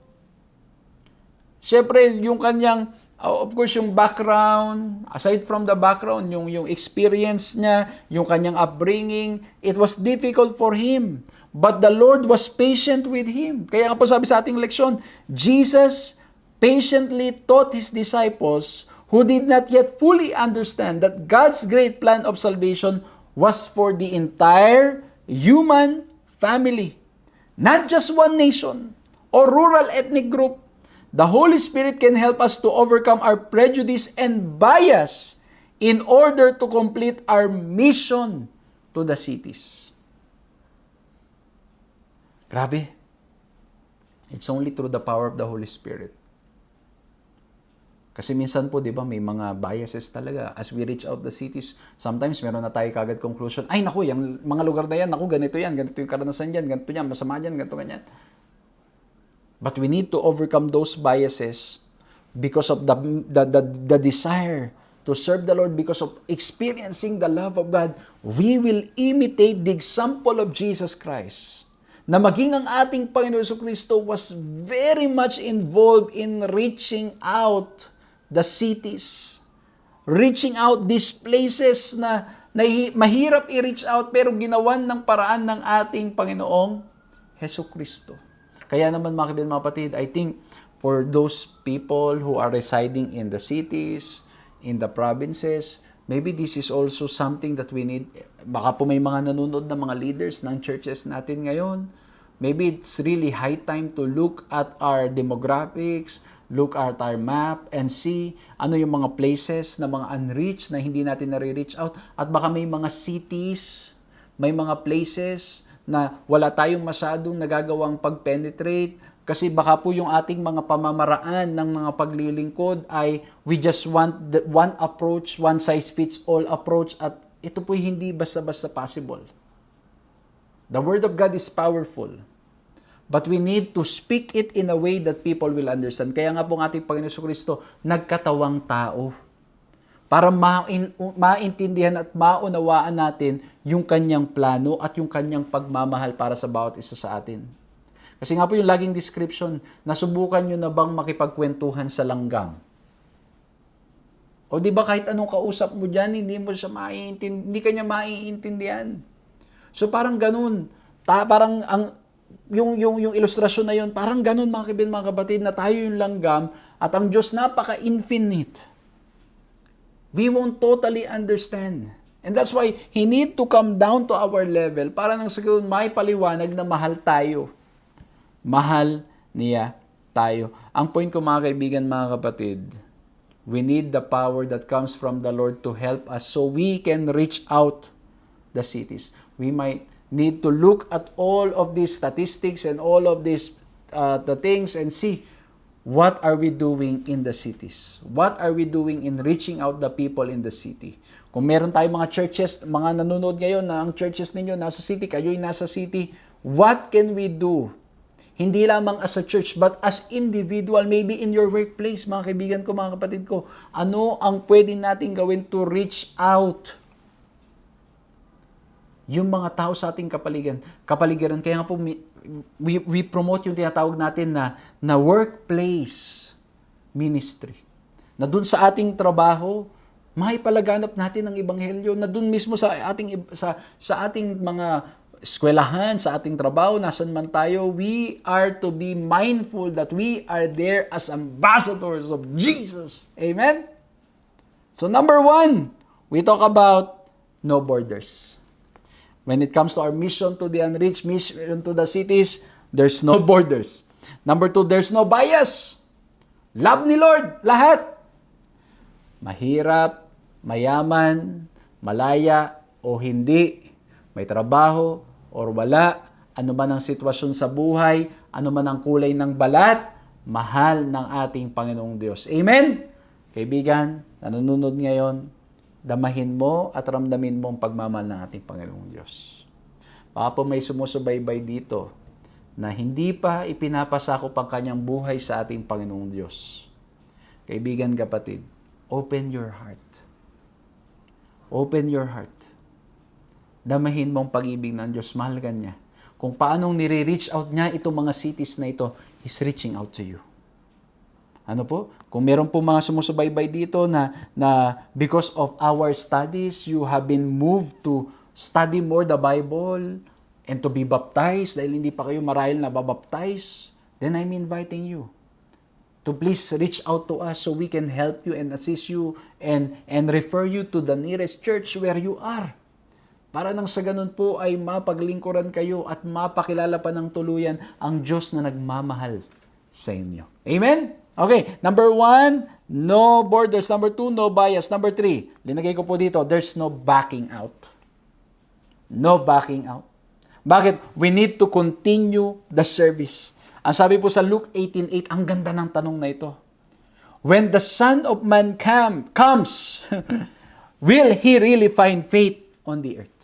Siyempre, yung kanyang, of course, yung background, aside from the background, yung experience niya, yung kanyang upbringing, it was difficult for him. But the Lord was patient with him. Kaya nga po sabi sa ating leksyon, Jesus patiently taught His disciples who did not yet fully understand that God's great plan of salvation was for the entire human family. Not just one nation or rural ethnic group. The Holy Spirit can help us to overcome our prejudice and bias in order to complete our mission to the cities. Grabe. It's only through the power of the Holy Spirit. Kasi minsan po, di ba, may mga biases talaga. As we reach out the cities, sometimes meron na tayo kagad conclusion, ay naku, yung mga lugar na yan, naku, ganito yan, ganito yung karanasan dyan, ganito yan, masama dyan, ganito, ganyan. But we need to overcome those biases because of the desire to serve the Lord, because of experiencing the love of God. We will imitate the example of Jesus Christ, na maging ang ating Panginoon Jesucristo was very much involved in reaching out the cities, reaching out these places na mahirap i-reach out pero ginawan ng paraan ng ating Panginoong Jesucristo. Kaya naman mga kaibigan, mga kapatid, I think for those people who are residing in the cities, in the provinces, maybe this is also something that we need. Baka po may mga nanonood na mga leaders ng churches natin ngayon. Maybe it's really high time to look at our demographics, look at our map, and see ano yung mga places na mga unreached na hindi natin nare-reach out. At baka may mga cities, may mga places na wala tayong masyadong nagagawang pag-penetrate. Kasi baka po yung ating mga pamamaraan ng mga paglilingkod ay we just want one approach, one size fits all approach, at ito po'y hindi basta-basta possible. The Word of God is powerful. But we need to speak it in a way that people will understand. Kaya nga po ang ating Panginoon Kristo, nagkatawang tao. Para maintindihan at maunawaan natin yung kanyang plano at yung kanyang pagmamahal para sa bawat isa sa atin. Kasi nga po yung laging description, nasubukan nyo na bang makipagkwentuhan sa langgam? O di ba kahit anong kausap mo dyan, hindi kanya maiintindihan. So parang ganun. Parang yung ilustrasyon na yun, parang ganun mga kaibigan, mga kapatid, na tayo yung langgam at ang Diyos napaka-infinite. We won't totally understand. And that's why He need to come down to our level para nang siguro may paliwanag na mahal tayo. Mahal niya tayo. Ang point ko mga kaibigan, mga kapatid, we need the power that comes from the Lord to help us so we can reach out the cities. We might need to look at all of these statistics and all of these the things and see what are we doing in the cities? What are we doing in reaching out the people in the city? Kung meron tayong mga churches, mga nanonood ngayon na ang churches ninyo nasa city, kayo'y nasa city, what can we do? Hindi lamang as a church, but as individual, maybe in your workplace, mga kaibigan ko, mga kapatid ko, ano ang pwede natin gawin to reach out yung mga tao sa ating kapaligiran. Kaya nga po, we promote yung tinatawag natin na workplace ministry. Na dun sa ating trabaho, maipalaganap natin ang ebanghelyo. Na dun mismo sa ating mga eskwelahan, sa ating trabaho, nasan man tayo, we are to be mindful that we are there as ambassadors of Jesus. Amen? So number 1, we talk about no borders. When it comes to our mission to the unreached, mission to the cities, there's no borders. Number 2, there's no bias. Love ni Lord, lahat. Mahirap, mayaman, malaya o hindi, may trabaho or wala, ano man ang sitwasyon sa buhay, ano man ang kulay ng balat, mahal ng ating Panginoong Diyos. Amen? Kaibigan, nanonood ngayon, damahin mo at ramdamin mo ang pagmamahal ng ating Panginoong Diyos. Baka po may sumusubaybay dito na hindi pa ipinapasakop ang kanyang buhay sa ating Panginoong Diyos. Kaibigan, kapatid, open your heart. Open your heart. Damahin mo ang pag-ibig ng Diyos. Mahal ka niya. Kung paanong nire-reach out niya itong mga cities na ito, He's reaching out to you. Ano po? Kung meron po mga sumusubaybay dito na because of our studies, you have been moved to study more the Bible and to be baptized dahil hindi pa kayo marahil na babaptize, then I'm inviting you to please reach out to us so we can help you and assist you and refer you to the nearest church where you are. Para nang sa ganun po ay mapaglingkuran kayo at mapakilala pa ng tuluyan ang Diyos na nagmamahal sa inyo. Amen? Okay, number 1, no borders. Number 2, no bias. Number 3, linagay ko po dito, there's no backing out. No backing out. Bakit? We need to continue the service. Ang sabi po sa Luke 18:8, ang ganda ng tanong na ito. When the Son of Man comes, will He really find faith on the earth?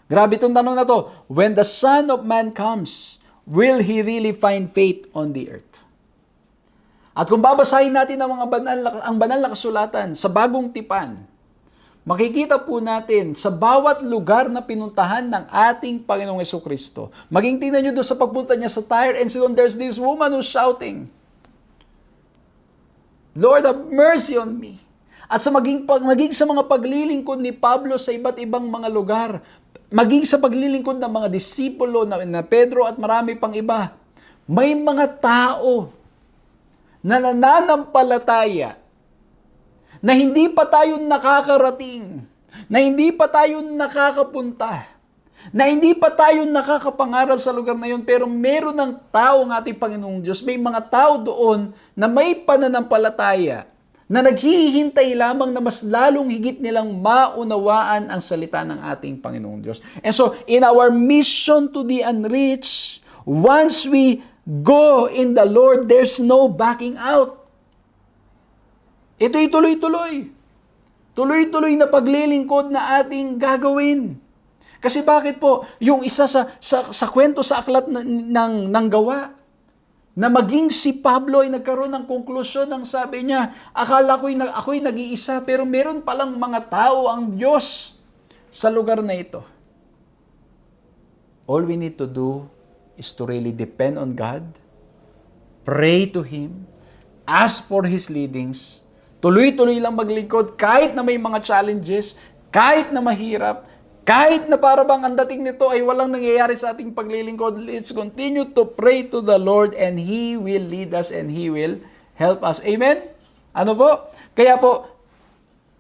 Grabe itong tanong na to. When the Son of Man comes, will He really find faith on the earth? At kung babasahin natin ang banal na kasulatan sa bagong tipan, makikita po natin sa bawat lugar na pinuntahan ng ating Panginoong Jesucristo. Maging tingnan nyo doon sa pagpunta niya sa Tyre and Sidon, there's this woman who's shouting, Lord, have mercy on me. At maging sa mga paglilingkod ni Pablo sa iba't ibang mga lugar, maging sa paglilingkod ng mga disipulo na Pedro at marami pang iba, may mga tao na nananampalataya, na hindi pa tayo nakakarating, na hindi pa tayo nakakapunta, na hindi pa tayo nakakapangaral sa lugar na yun, pero meron ng tao ng ating Panginoong Diyos, may mga tao doon na may pananampalataya, na naghihintay lamang na mas lalong higit nilang maunawaan ang salita ng ating Panginoong Diyos. And so, in our mission to the unreached, once we go in the Lord, there's no backing out. Ito'y tuloy-tuloy. Tuloy-tuloy na paglilingkod na ating gagawin. Kasi bakit po? Yung isa sa kwento sa aklat ng gawa, na maging si Pablo ay nagkaroon ng konklusyon ng sabi niya, akala ako'y nag-iisa, pero meron palang mga tao ang Diyos sa lugar na ito. All we need to do is to really depend on God, pray to Him, ask for His leadings, tuloy-tuloy lang maglingkod kahit na may mga challenges, kahit na mahirap, kahit na para bang ang dating nito ay walang nangyayari sa ating paglilingkod, let's continue to pray to the Lord and He will lead us and He will help us. Amen? Ano po? Kaya po,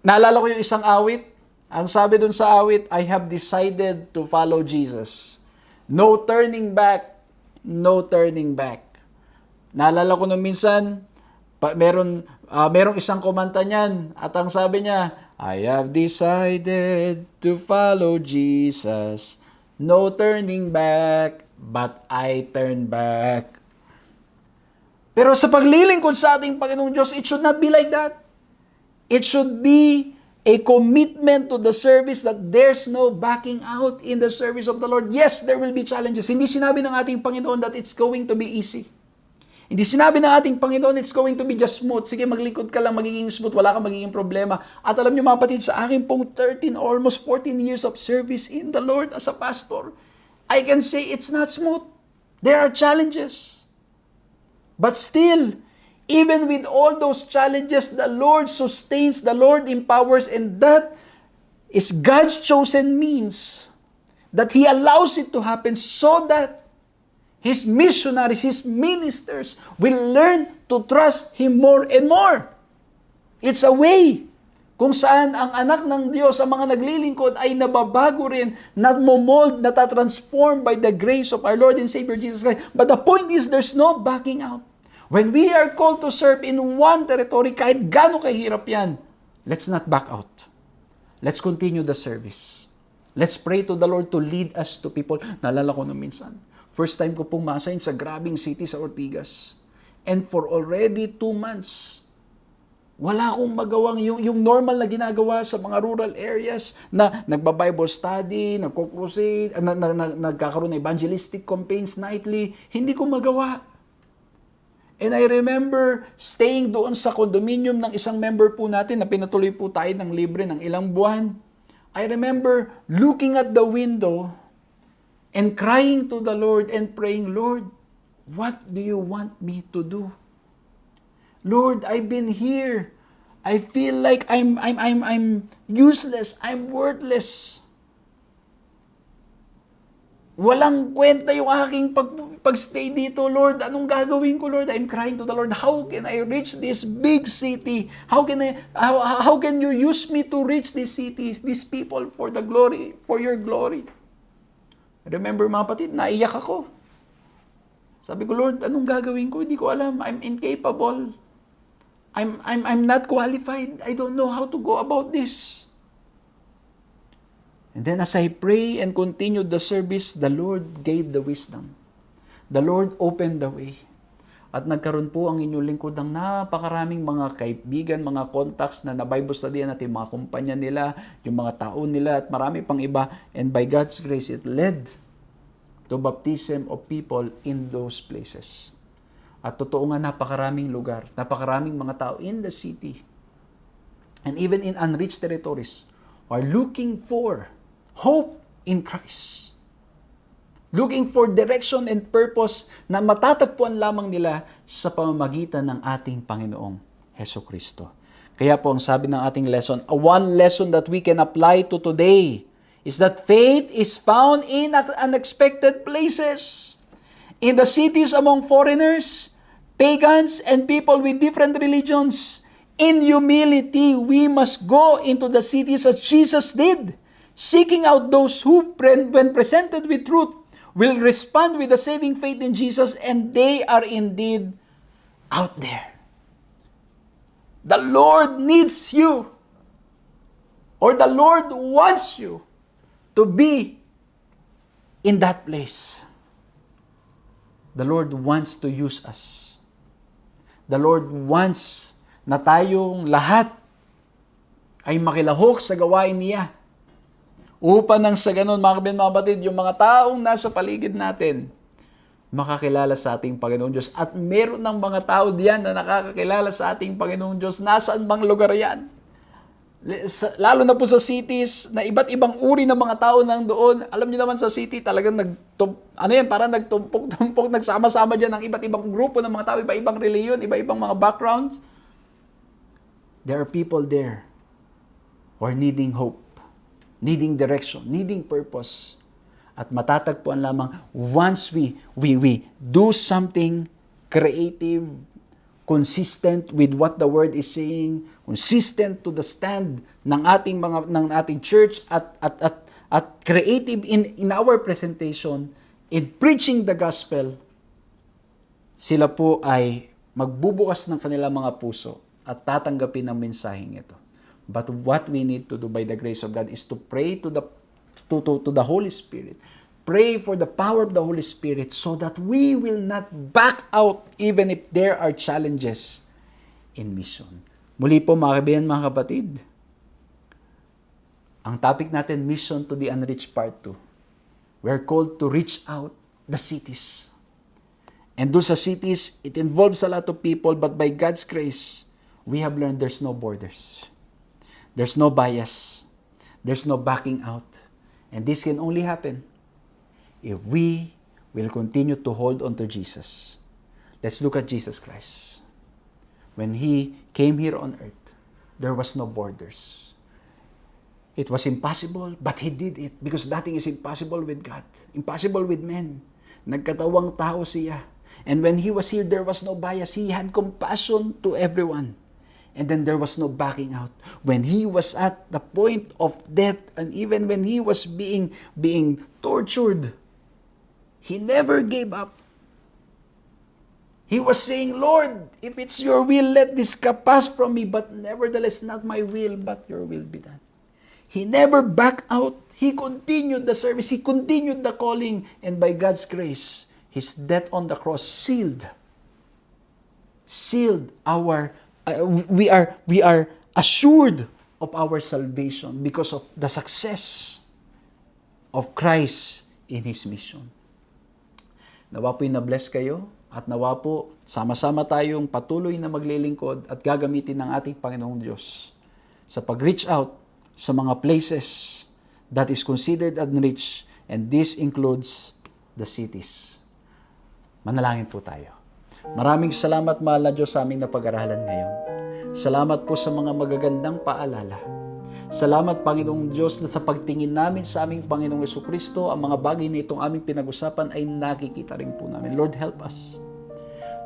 naalala ko yung isang awit. Ang sabi dun sa awit, I have decided to follow Jesus. No turning back, no turning back. Naalala ko nung minsan, merong isang kumanta niyan at ang sabi niya, I have decided to follow Jesus. No turning back, but I turn back. Pero sa paglilingkod sa ating Panginoong Diyos, it should not be like that. It should be a commitment to the service that there's no backing out in the service of the Lord. Yes, there will be challenges. Hindi sinabi ng ating Panginoon that it's going to be easy. Hindi sinabi ng ating Panginoon, it's going to be just smooth. Sige, maglingkod ka lang, magiging smooth, wala kang magiging problema. At alam niyo mga kapatid, sa akin pong 13, almost 14 years of service in the Lord as a pastor, I can say it's not smooth. There are challenges. But still, even with all those challenges, the Lord sustains, the Lord empowers, and that is God's chosen means that He allows it to happen so that His missionaries, His ministers will learn to trust Him more and more. It's a way kung saan ang anak ng Diyos, ang mga naglilingkod ay nababago rin, nagmo-mold, natatransform by the grace of our Lord and Savior Jesus Christ. But the point is, there's no backing out. When we are called to serve in one territory, kahit gaano kahirap yan, let's not back out. Let's continue the service. Let's pray to the Lord to lead us to people. Naalala ko nung minsan, first time ko pong ma-assign sa grabing city sa Ortigas. And for already 2 months, wala akong magawang yung normal na ginagawa sa mga rural areas na nagba-Bible study, nagko-crusade, nagkakaroon ng evangelistic campaigns nightly. Hindi ko magawa. And I remember staying doon sa condominium ng isang member po natin na pinatuloy po tayo ng libre ng ilang buwan. I remember looking at the window and crying to the Lord and praying, Lord, what do you want me to do? Lord, I've been here. I feel like I'm useless. I'm worthless. Walang kwenta yung aking pagstay dito, Lord. Anong gagawin ko, Lord? I'm crying to the Lord. How can I reach this big city? How can you use me to reach these cities, these people for the glory, for your glory? Remember mga kapatid, naiyak ako. Sabi ko, Lord, anong gagawin ko? Hindi ko alam. I'm incapable. I'm not qualified. I don't know how to go about this. And then as I pray and continued the service, the Lord gave the wisdom. The Lord opened the way. At nagkaroon po ang inyong lingkod ng napakaraming mga kaibigan, mga contacts na na-Bible studyan natin, yung mga kumpanya nila, yung mga tao nila, at marami pang iba. And by God's grace, it led to baptism of people in those places. At totoo nga, napakaraming lugar, napakaraming mga tao in the city, and even in unreached territories, are looking for hope in Christ. Looking for direction and purpose na matatagpuan lamang nila sa pamamagitan ng ating Panginoong Hesukristo. Kaya po ang sabi ng ating lesson, one lesson that we can apply to today is that faith is found in unexpected places. In the cities among foreigners, pagans, and people with different religions. In humility, we must go into the cities as Jesus did, seeking out those who, when presented with truth, will respond with the saving faith in Jesus, and they are indeed out there. The Lord needs you, or the Lord wants you to be in that place. The Lord wants to use us. The Lord wants na tayong lahat ay makilahok sa gawain niya. Upang nang sa ganun, mga kabin, mga batid, yung mga taong nasa paligid natin, makakilala sa ating Panginoon Diyos. At meron ng mga tao diyan na nakakakilala sa ating Panginoon Diyos. Nasaan bang lugar yan? Lalo na po sa cities, na iba't ibang uri ng mga tao nang doon. Alam niyo naman sa city, talagang parang nagtumpok-tumpok, nagsama-sama dyan ng iba't ibang grupo ng mga tao, iba-ibang reliyon, iba-ibang mga backgrounds. There are people there who are needing hope, needing direction, needing purpose. At matatagpuan lamang once we do something creative, consistent with what the word is saying, consistent to the stand ng ating church at creative in our presentation, in preaching the gospel, sila po ay magbubukas ng kanilang mga puso at tatanggapin ang mensaheng ito. But what we need to do by the grace of God is to pray to the Holy Spirit. Pray for the power of the Holy Spirit so that we will not back out even if there are challenges in mission. Muli po mga kaibigan, mga kapatid, ang topic natin, Mission to the Unreached Part 2. We are called to reach out the cities. And doon sa cities, it involves a lot of people, but by God's grace, we have learned there's no borders. There's no bias. There's no backing out. And this can only happen if we will continue to hold on to Jesus. Let's look at Jesus Christ. When He came here on earth, there was no borders. It was impossible, but He did it because nothing is impossible with God. Impossible with men. Nagkatawang tao siya. And when He was here, there was no bias. He had compassion to everyone. And then there was no backing out. When He was at the point of death, and even when He was being tortured, He never gave up. He was saying, Lord, if it's your will, let this cup pass from me, but nevertheless, not my will, but your will be done. He never backed out. He continued the service. He continued the calling. And by God's grace, His death on the cross sealed our we are assured of our salvation because of the success of Christ in His mission. Nawa po'y na-bless kayo at nawa po sama-sama tayong patuloy na maglilingkod at gagamitin ng ating Panginoong Diyos sa pag-reach out sa mga places that is considered unreached, and this includes the cities. Manalangin po tayo. Maraming salamat, mahal na Diyos, sa aming napag-aralan ngayon. Salamat po sa mga magagandang paalala. Salamat, Panginoong Diyos, na sa pagtingin namin sa aming Panginoong Jesucristo, ang mga bagay na itong aming pinag-usapan ay nakikita rin po namin. Lord, help us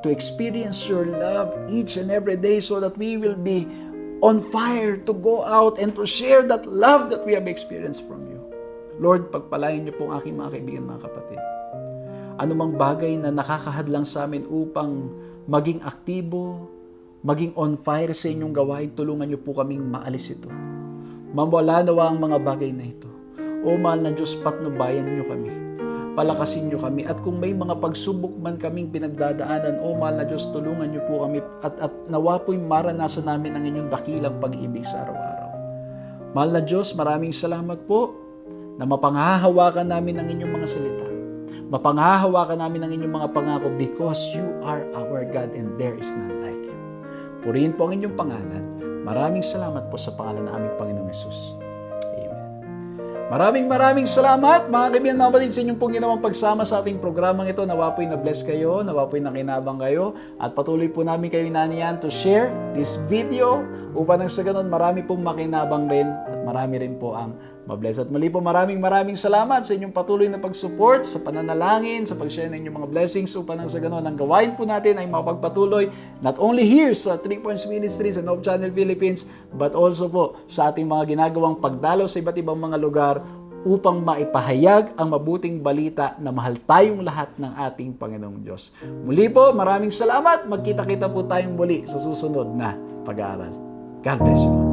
to experience your love each and every day so that we will be on fire to go out and to share that love that we have experienced from you. Lord, pagpalain niyo po ang aking mga kaibigan, mga kapatid. Anumang bagay na nakakahadlang sa amin upang maging aktibo, maging on fire sa inyong gawain, tulungan niyo po kaming maalis ito. Mawala nawa ang mga bagay na ito. O mahal na Diyos, patnubayan niyo kami. Palakasin niyo kami. At kung may mga pagsubok man kaming pinagdadaanan, o mahal na Diyos, tulungan niyo po kami at nawa po'y maranasan namin ang inyong dakilang pag-ibig sa araw-araw. Mahal na Diyos, maraming salamat po na mapanghahawakan namin ang inyong mga salita. Mapanghahawakan namin ang inyong mga pangako because you are our God and there is none like you. Purihin po ang inyong pangalan. Maraming salamat po sa pangalan ng aming Panginoong Hesus. Amen. Maraming salamat, mga kaibigan, mga kapatid, sa inyong pong ginawang pagsama sa ating programang ito. Nawa po'y na-bless kayo, nawa po'y nakinabang kayo, at patuloy po namin kayo inaniyan to share this video upang nang sa ganun marami pong makinabang rin at marami rin po ang mabless. At muli po maraming salamat sa inyong patuloy na pag-support, sa pananalangin, sa pag-share ng inyong mga blessings upang nang sa ganun ang gawain po natin ay mapagpatuloy not only here sa 3 Points Ministries and Hope Channel Philippines, but also po sa ating mga ginagawang pagdalaw sa iba't ibang mga lugar upang maipahayag ang mabuting balita na mahal tayong lahat ng ating Panginoong Diyos. Muli po, maraming salamat. Magkita-kita po tayong muli sa susunod na pag-aaral. God bless you.